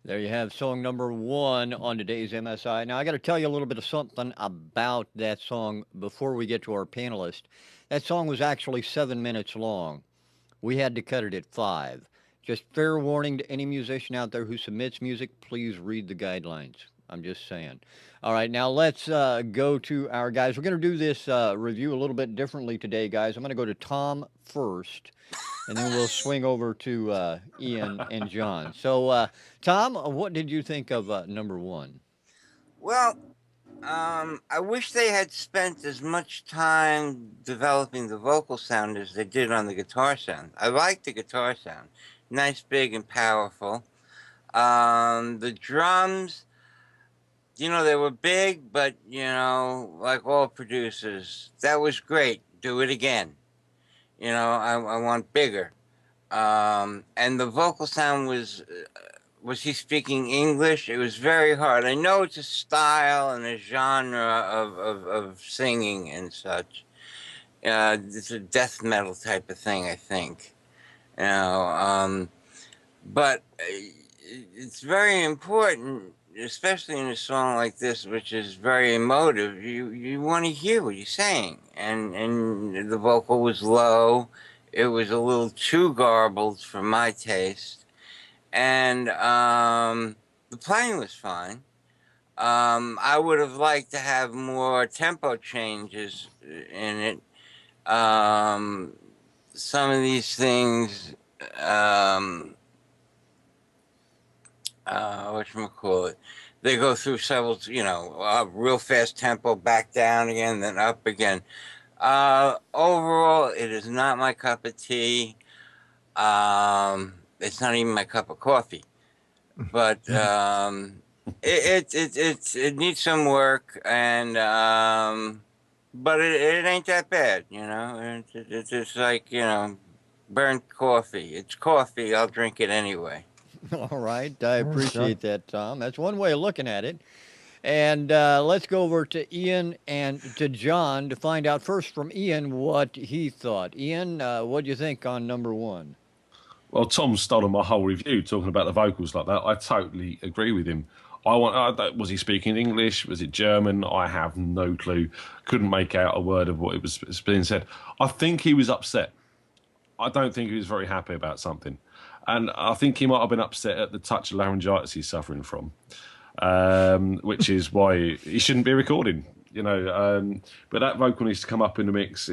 There you have song number one on today's MSI. Now, I got to tell you a little bit of something about that song before we get to our panelist. That song was actually 7 minutes long. We had to cut it at five. Just fair warning to any musician out there who submits music, please read the guidelines. I'm just saying. All right, now let's go to our guys. We're going to do this review a little bit differently today, guys. I'm going to go to Tom first, and then we'll swing over to Ian and John. So, Tom, what did you think of number one? Well, I wish they had spent as much time developing the vocal sound as they did on the guitar sound. I like the guitar sound. Nice, big, and powerful. The drums, they were big, but, like all producers, that was great. Do it again. I want bigger. And the vocal sound was he speaking English? It was very hard. I know it's a style and a genre of singing and such. It's a death metal type of thing, I think. But it's very important, especially in a song like this, which is very emotive. You want to hear what he's saying, and the vocal was low. It was a little too garbled for my taste, and the playing was fine. I would have liked to have more tempo changes in it. Some of these things, whatchamacallit, they go through several, real fast tempo, back down again, then up again. Overall, it is not my cup of tea. It's not even my cup of coffee. But it needs some work, and but it ain't that bad, It's just like burnt coffee. It's coffee. I'll drink it anyway. All right, I Yeah, sure. appreciate that, Tom. That's one way of looking at it. And let's go over to Ian and to John to find out first from Ian what he thought. Ian, what do you think on number one? Well, Tom stole my whole review talking about the vocals like that. I totally agree with him. Was he speaking English? Was it German? I have no clue. Couldn't make out a word of what it was being said. I think he was upset. I don't think he was very happy about something. And I think he might have been upset at the touch of laryngitis he's suffering from, which is why he shouldn't be recording. But that vocal needs to come up in the mix.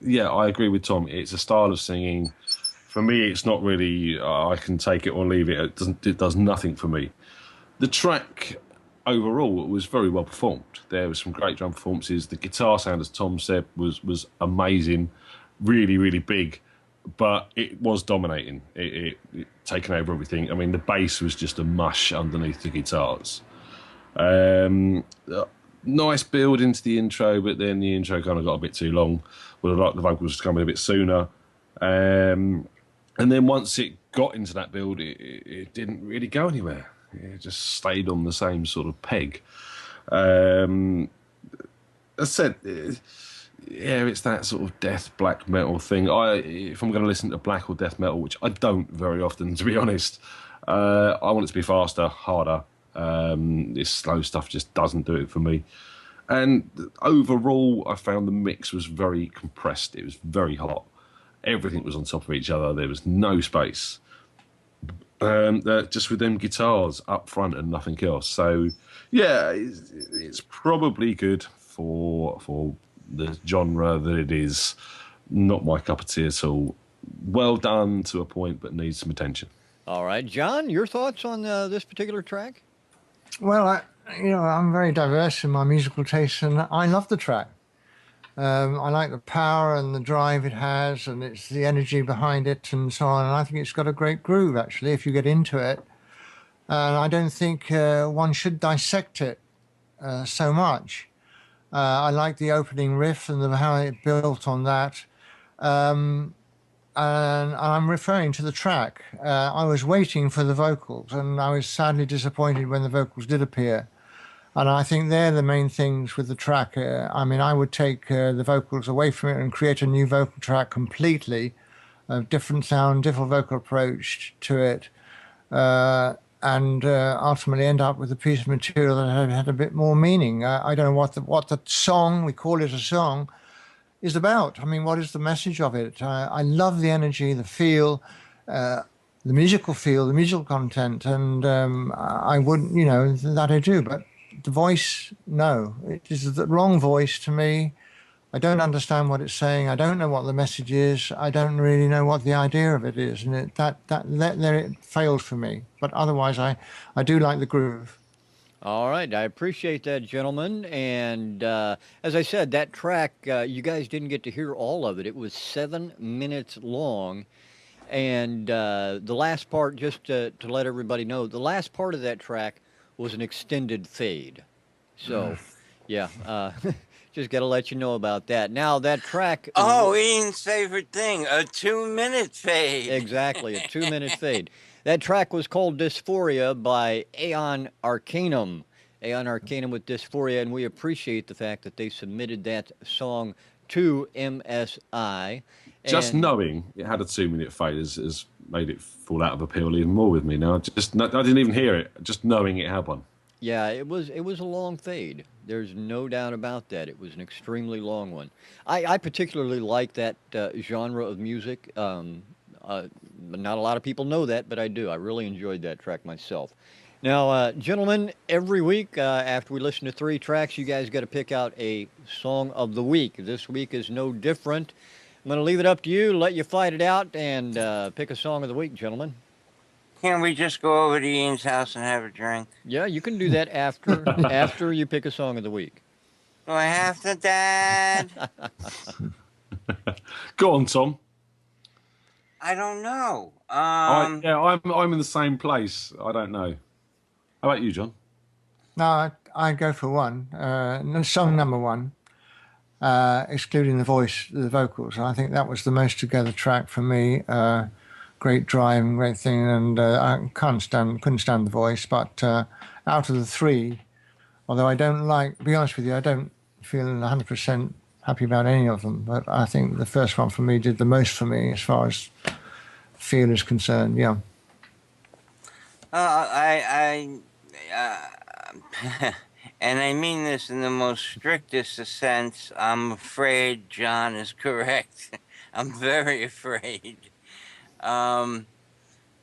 Yeah, I agree with Tom. It's a style of singing. For me, it's not really, I can take it or leave it. It does nothing for me. The track overall was very well performed. There were some great drum performances. The guitar sound, as Tom said, was amazing, really, really big. But it was dominating. It taken over everything. I mean, the bass was just a mush underneath the guitars. Nice build into the intro, but then the intro kind of got a bit too long. Would have liked the vocals to come in a bit sooner. And then once it got into that build, it didn't really go anywhere. It just stayed on the same sort of peg. As I said, yeah, it's that sort of death black metal thing. If I'm going to listen to black or death metal, which I don't very often, to be honest, I want it to be faster, harder. This slow stuff just doesn't do it for me. And overall, I found the mix was very compressed. It was very hot. Everything was on top of each other. There was no space. Just with them guitars up front and nothing else. So, yeah, it's probably good for the genre that it is. Not my cup of tea at all. Well done to a point, but needs some attention. All right, John, your thoughts on this particular track? Well, I'm very diverse in my musical taste, and I love the track. I like the power and the drive it has, and it's the energy behind it, and so on. And I think it's got a great groove, actually, if you get into it. And I don't think one should dissect it so much. I like the opening riff and how it built on that. And I'm referring to the track. I was waiting for the vocals, and I was sadly disappointed when the vocals did appear. And I think they're the main things with the track. I would take the vocals away from it and create a new vocal track completely, a different sound, different vocal approach to it. and ultimately end up with a piece of material that had a bit more meaning. I don't know what the song, we call it a song, is about. I mean, what is the message of it? I love the energy, the feel, the musical feel, the musical content, and I wouldn't, that I do. But the voice, no, it is the wrong voice to me. I don't understand what it's saying. I don't know what the message is. I don't really know what the idea of it is, and there it failed for me. But otherwise, I do like the groove. All right, I appreciate that, gentlemen. And as I said, that track, you guys didn't get to hear all of it. It was 7 minutes long. And the last part, just to let everybody know, the last part of that track was an extended fade. So, yeah, just got to let you know about that. Now, that track. Oh, Ian's favorite thing, a 2-minute fade. Exactly, a 2 minute fade. That track was called Dysphoria by Aeon Arcanum. Aeon Arcanum with Dysphoria, and we appreciate the fact that they submitted that song to MSI. Just And knowing it had a 2-minute fade has made it fall out of appeal even more with me now. I didn't even hear it. Just knowing it had one. yeah, it was a long fade. There's no doubt about that. It was an extremely long one. I particularly like that genre of music. Not a lot of people know that, but I do. I really enjoyed that track myself. Now, gentlemen, every week after we listen to 3 tracks, you guys got to pick out a song of the week. This week is no different. I'm going to leave it up to you, let you fight it out, and pick a song of the week, gentlemen. Can't we just go over to Ian's house and have a drink? Yeah, you can do that after you pick a song of the week. Do I have to, Dad? Go on, Tom. I don't know. I'm in the same place. I don't know. How about you, John? No, I'd go for one. Song number 1, excluding the vocals. I think that was the most together track for me. Great drive and great thing, and I couldn't stand the voice. But out of the 3, although I don't to be honest with you, I don't feel 100% happy about any of them. But I think the first one for me did the most for me as far as feel is concerned. Yeah. And I mean this in the most strictest of sense. I'm afraid John is correct. I'm very afraid. Number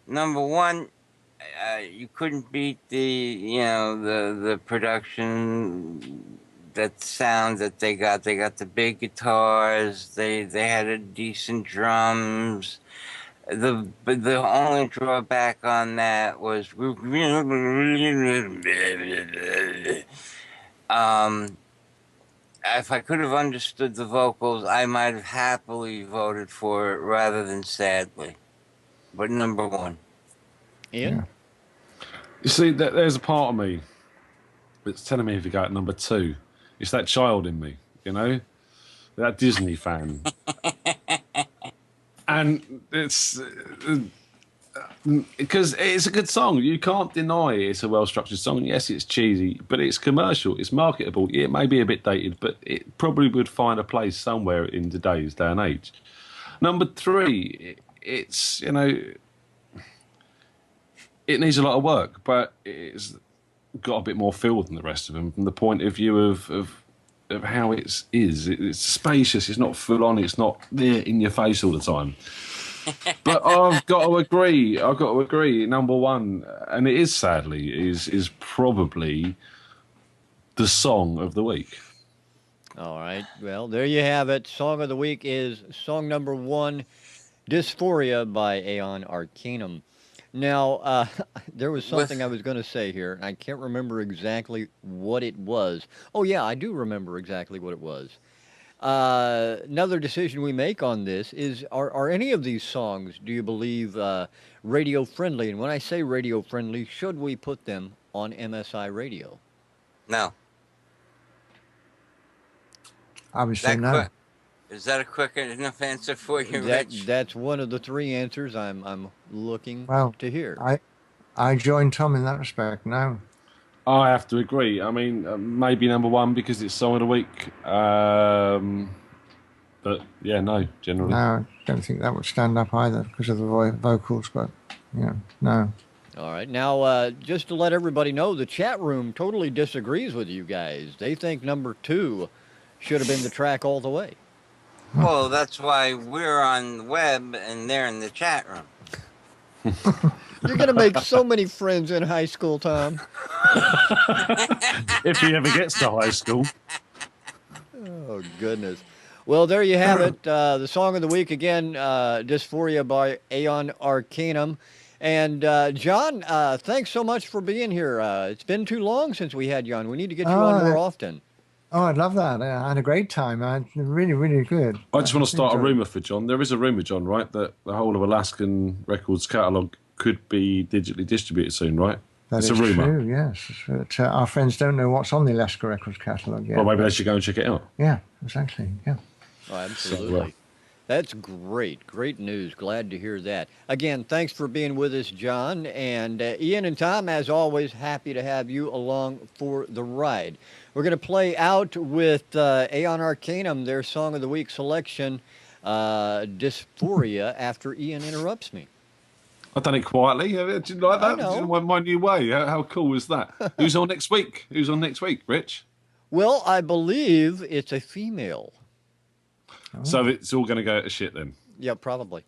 1, you couldn't beat the production, that sound that they got. They got the big guitars. They had a decent drums. But the only drawback on that was if I could have understood the vocals, I might have happily voted for it rather than sadly. But number 1. Ian? Yeah. You see, there's a part of me that's telling me if you go at number 2, it's that child in me, that Disney fan. And it's because it's a good song. You can't deny it's a well-structured song. Yes, it's cheesy, but it's commercial. It's marketable. It may be a bit dated, but it probably would find a place somewhere in today's day and age. Number 3, it's it needs a lot of work, but it's got a bit more feel than the rest of them from the point of view of how it is. It's spacious. It's not full on. It's not there in your face all the time. But I've got to agree. Number 1, and it is sadly is probably the song of the week. All right. Well, there you have it. Song of the week is song number 1, Dysphoria by Aeon Arcanum. Now, there was something I was going to say here, and I can't remember exactly what it was. Oh, yeah, I do remember exactly what it was. Another decision we make on this is, are any of these songs, do you believe, radio friendly? And when I say radio friendly, should we put them on MSI radio? No. I would say no. Is that a quick enough answer for you, Rich? That's one of the 3 answers I'm looking to hear. I join Tom in that respect. No. I have to agree. I mean, maybe number 1 because it's song of the week. But yeah, no, generally. No, I don't think that would stand up either because of the vocals. But yeah, no. All right. Now, just to let everybody know, the chat room totally disagrees with you guys. They think number 2 should have been the track all the way. Well, that's why we're on the web and they're in the chat room. You're going to make so many friends in high school, Tom. If he ever gets to high school. Oh, goodness. Well, there you have it. The song of the week, again, Dysphoria by Aeon Arcanum. And, John, thanks so much for being here. It's been too long since we had you on. We need to get you on more often. Oh, I'd love that. I had a great time. Really, really good. I just want to start a rumour for John. There is a rumour, John, right, that the whole of Alaskan Records catalogue could be digitally distributed soon, right? It's a rumour. True, yes. But, our friends don't know what's on the Alaska Records catalogue yet. Well, maybe they should go and check it out. Yeah, exactly. Yeah. Oh, absolutely. That's great. Great news. Glad to hear that. Again, thanks for being with us, John. And Ian and Tom, as always, happy to have you along for the ride. We're going to play out with Aeon Arcanum, their Song of the Week selection, Dysphoria, after Ian interrupts me. I've done it quietly. Did you like that? I know. My new way. How cool was that? Who's on next week? Who's on next week, Rich? Well, I believe it's a female. Oh. So it's all going to go to shit then. Yeah, probably.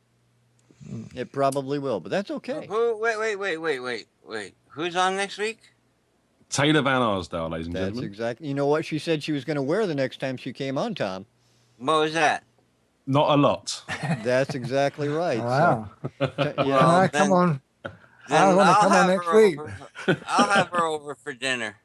It probably will, but that's okay. Wait. Who's on next week? Taylor Van Arsdale, ladies and That's gentlemen. exactly. You know what she said she was going to wear the next time she came on, Tom? What was that? Not a lot. That's exactly right. Wow. So, All yeah. right, come on. Then I want to come on have next her week. I'll have her over for dinner.